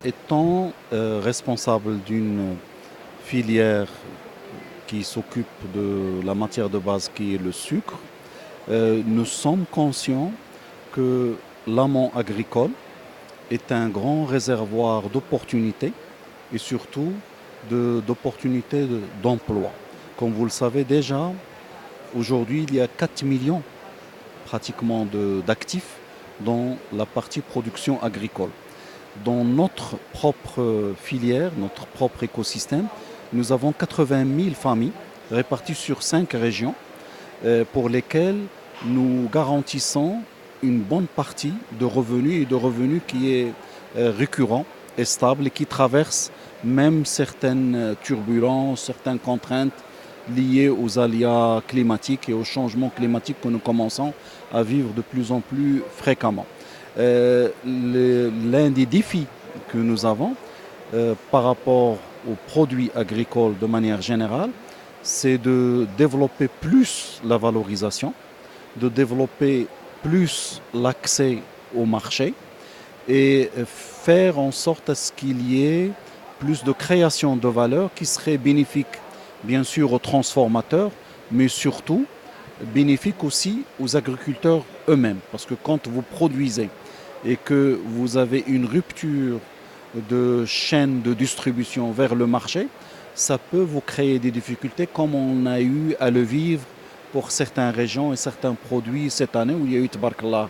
Étant responsable d'une filière qui s'occupe de la matière de base qui est le sucre, nous sommes conscients que l'amont agricole est un grand réservoir d'opportunités et surtout d'opportunités d'emploi. Comme vous le savez déjà, aujourd'hui il y a 4 millions pratiquement d'actifs dans la partie production agricole. Dans notre propre filière, notre propre écosystème, nous avons 80 000 familles réparties sur 5 régions pour lesquelles nous garantissons une bonne partie de revenus et de revenus qui est récurrent et stable et qui traverse même certaines turbulences, certaines contraintes liées aux aléas climatiques et aux changements climatiques que nous commençons à vivre de plus en plus fréquemment. L'un des défis que nous avons par rapport aux produits agricoles de manière générale, c'est de développer plus la valorisation, de développer plus l'accès au marché et faire en sorte à ce qu'il y ait plus de création de valeur qui serait bénéfique bien sûr aux transformateurs, mais surtout bénéfique aussi aux agriculteurs eux-mêmes. Parce que quand vous produisez et que vous avez une rupture de chaîne de distribution vers le marché, ça peut vous créer des difficultés comme on a eu à le vivre pour certaines régions et certains produits cette année où il y a eu, tabarakallah,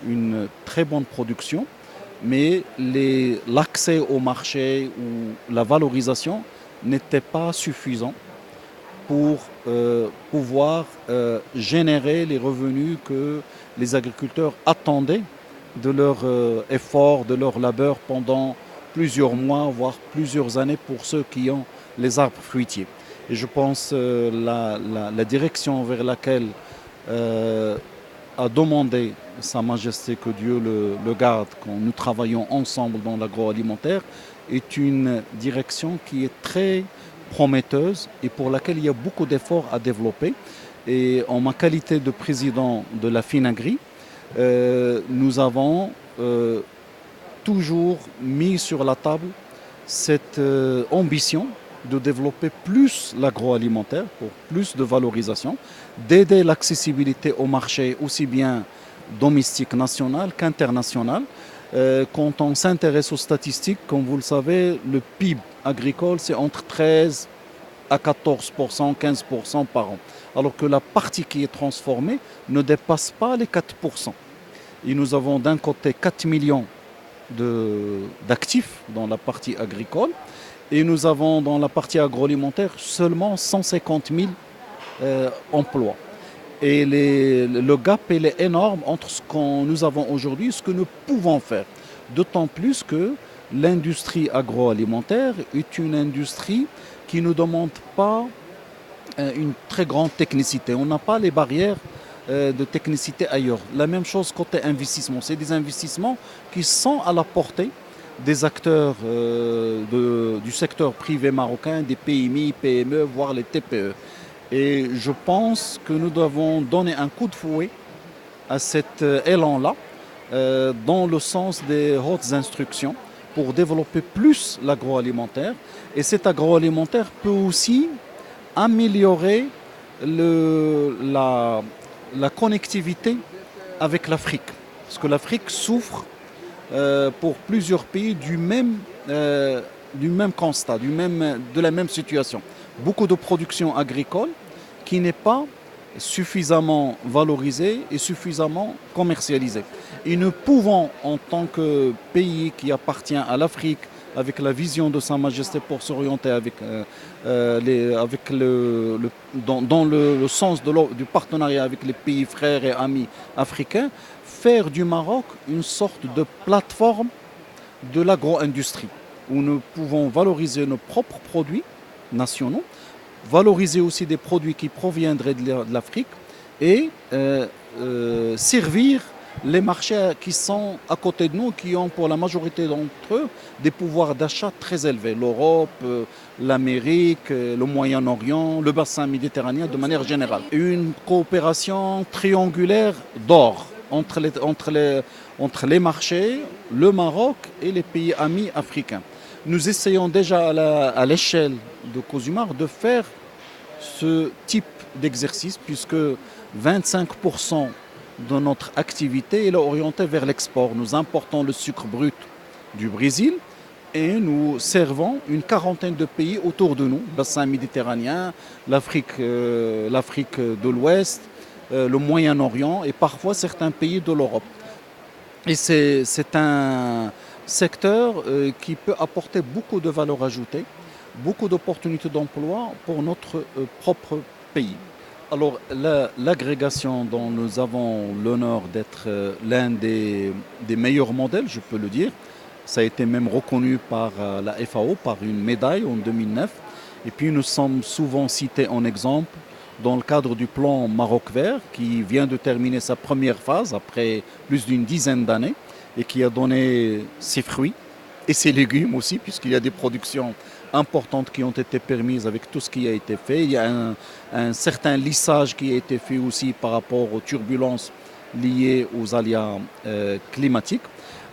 une très bonne production, mais l'accès au marché ou la valorisation n'était pas suffisant pour pouvoir générer les revenus que les agriculteurs attendaient de leur effort, de leur labeur pendant plusieurs mois, voire plusieurs années pour ceux qui ont les arbres fruitiers. Et je pense la direction vers laquelle a demandé Sa Majesté, que Dieu le garde, quand nous travaillons ensemble dans l'agroalimentaire, est une direction qui est très prometteuse et pour laquelle il y a beaucoup d'efforts à développer. Et en ma qualité de président de la FINAGRI, nous avons toujours mis sur la table cette ambition de développer plus l'agroalimentaire pour plus de valorisation, d'aider l'accessibilité au marché aussi bien domestique national qu'international. Quand on s'intéresse aux statistiques, comme vous le savez, le PIB agricole, c'est entre 13 à 14%, 15% par an. Alors que la partie qui est transformée ne dépasse pas les 4%. Et nous avons d'un côté 4 millions d'actifs dans la partie agricole et nous avons dans la partie agroalimentaire seulement 150 000 emplois. Et le gap il est énorme entre ce que nous avons aujourd'hui et ce que nous pouvons faire. D'autant plus que l'industrie agroalimentaire est une industrie qui ne demande pas une très grande technicité. On n'a pas les barrières de technicité ailleurs. La même chose côté investissement. C'est des investissements qui sont à la portée des acteurs du secteur privé marocain, des PMI, PME, voire les TPE. Et je pense que nous devons donner un coup de fouet à cet élan-là dans le sens des hautes instructions pour développer plus l'agroalimentaire. Et cet agroalimentaire peut aussi améliorer la connectivité avec l'Afrique. Parce que l'Afrique souffre pour plusieurs pays du même constat, de la même situation. Beaucoup de production agricole qui n'est pas suffisamment valorisée et suffisamment commercialisée. Et nous pouvons, en tant que pays qui appartient à l'Afrique, avec la vision de Sa Majesté pour s'orienter dans le sens du partenariat avec les pays frères et amis africains, faire du Maroc une sorte de plateforme de l'agro-industrie, où nous pouvons valoriser nos propres produits nationaux, valoriser aussi des produits qui proviendraient de l'Afrique et servir les marchés qui sont à côté de nous, qui ont pour la majorité d'entre eux des pouvoirs d'achat très élevés. L'Europe, l'Amérique, le Moyen-Orient, le bassin méditerranéen de manière générale. Une coopération triangulaire d'or entre les marchés, le Maroc et les pays amis africains. Nous essayons déjà à l'échelle de Cosumar de faire ce type d'exercice puisque 25% de notre activité est orientée vers l'export. Nous importons le sucre brut du Brésil et nous servons une quarantaine de pays autour de nous, bassin méditerranéen, l'Afrique de l'Ouest, le Moyen-Orient et parfois certains pays de l'Europe. Et c'est un secteur qui peut apporter beaucoup de valeur ajoutée, beaucoup d'opportunités d'emploi pour notre propre pays. Alors l'agrégation dont nous avons l'honneur d'être l'un des meilleurs modèles, je peux le dire, ça a été même reconnu par la FAO, par une médaille en 2009. Et puis nous sommes souvent cités en exemple dans le cadre du plan Maroc Vert qui vient de terminer sa première phase après plus d'une dizaine d'années et qui a donné ses fruits et ses légumes aussi puisqu'il y a des productions importantes qui ont été permises avec tout ce qui a été fait. Il y a un certain lissage qui a été fait aussi par rapport aux turbulences liées aux aléas climatiques.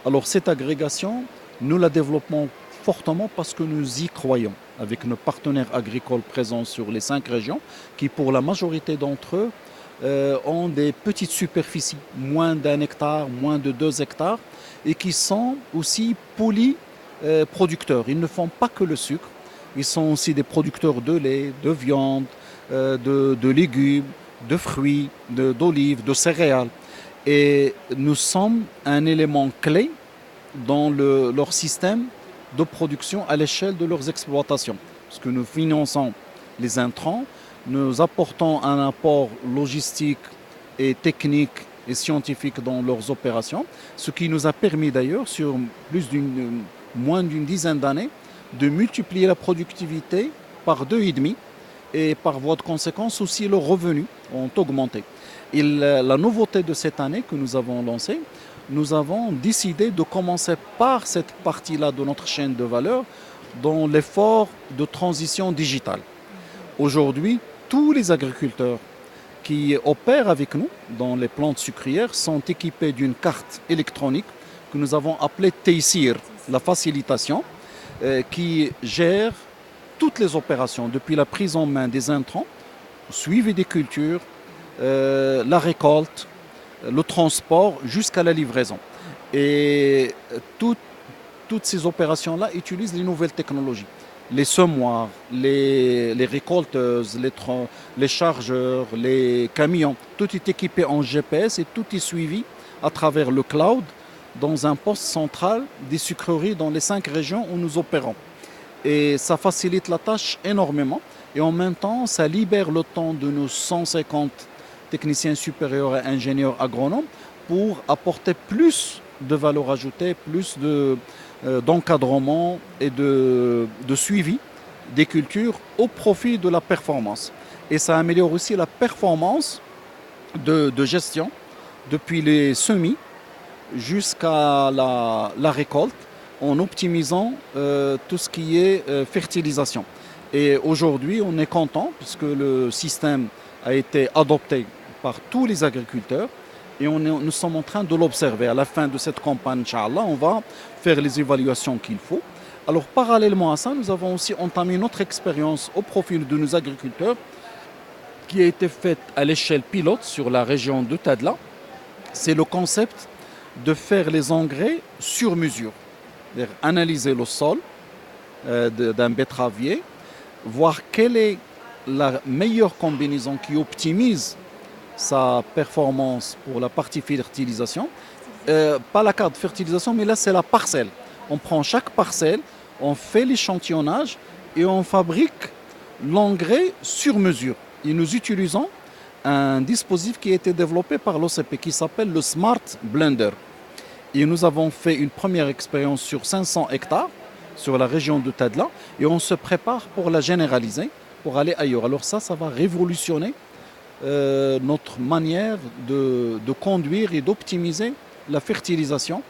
Alors cette agrégation, nous la développons fortement parce que nous y croyons avec nos partenaires agricoles présents sur les 5 régions qui pour la majorité d'entre eux ont des petites superficies, moins d'1 hectare, moins de 2 hectares et qui sont aussi polyproducteurs. Ils ne font pas que le sucre, ils sont aussi des producteurs de lait, de viande, de légumes, de fruits, d'olives, de céréales. Et nous sommes un élément clé dans leur système de production à l'échelle de leurs exploitations. Parce que nous finançons les intrants, nous apportons un apport logistique et technique et scientifique dans leurs opérations, ce qui nous a permis d'ailleurs sur moins d'une dizaine d'années de multiplier la productivité par 2,5 et par voie de conséquence aussi leurs revenus ont augmenté. Et la nouveauté de cette année que nous avons lancée, nous avons décidé de commencer par cette partie-là de notre chaîne de valeur dans l'effort de transition digitale. Aujourd'hui, tous les agriculteurs qui opèrent avec nous dans les plantes sucrières sont équipés d'une carte électronique que nous avons appelée Teysir, la facilitation, qui gère toutes les opérations, depuis la prise en main des intrants, suivi des cultures, la récolte, le transport jusqu'à la livraison. Et toutes ces opérations-là utilisent les nouvelles technologies. Les semoirs, les récolteuses, les chargeurs, les camions, tout est équipé en GPS et tout est suivi à travers le cloud dans un poste central des sucreries dans les 5 régions où nous opérons. Et ça facilite la tâche énormément et en même temps, ça libère le temps de nos 150 techniciens supérieurs et ingénieurs agronomes pour apporter plus de valeur ajoutée, plus d'encadrement et de suivi des cultures au profit de la performance. Et ça améliore aussi la performance de gestion depuis les semis jusqu'à la récolte en optimisant tout ce qui est fertilisation. Et aujourd'hui, on est content puisque le système a été adopté par tous les agriculteurs et nous sommes en train de l'observer. À la fin de cette campagne, Inch'Allah, on va faire les évaluations qu'il faut. Alors, parallèlement à ça, nous avons aussi entamé notre expérience au profil de nos agriculteurs qui a été faite à l'échelle pilote sur la région de Tadla. C'est le concept de faire les engrais sur mesure. C'est-à-dire analyser le sol d'un betteravier, voir quelle est la meilleure combinaison qui optimise sa performance pour la partie fertilisation. Pas la carte de fertilisation, mais là c'est la parcelle. On prend chaque parcelle, on fait l'échantillonnage et on fabrique l'engrais sur mesure. Et nous utilisons un dispositif qui a été développé par l'OCP qui s'appelle le Smart Blender. Et nous avons fait une première expérience sur 500 hectares sur la région de Tadla et on se prépare pour la généraliser, pour aller ailleurs. Alors ça va révolutionner notre manière de conduire et d'optimiser la fertilisation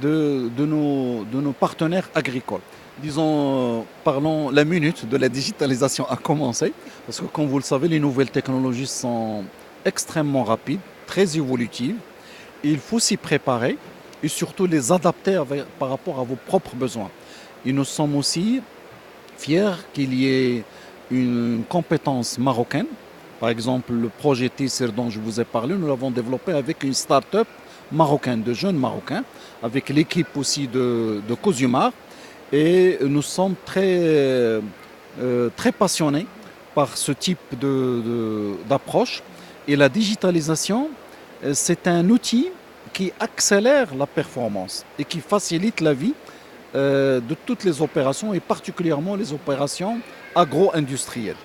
de nos partenaires agricoles. Disons, parlons, la minute de la digitalisation a commencé, parce que comme vous le savez, les nouvelles technologies sont extrêmement rapides, très évolutives, Il faut s'y préparer et surtout les adapter par rapport à vos propres besoins. Et nous sommes aussi fiers qu'il y ait une compétence marocaine. Par exemple, le projet TISIR dont je vous ai parlé, nous l'avons développé avec une start-up marocaine, de jeunes Marocains, avec l'équipe aussi de Cosumar. Et nous sommes très passionnés par ce type d'approche. Et la digitalisation, c'est un outil qui accélère la performance et qui facilite la vie de toutes les opérations et particulièrement les opérations agro-industrielles.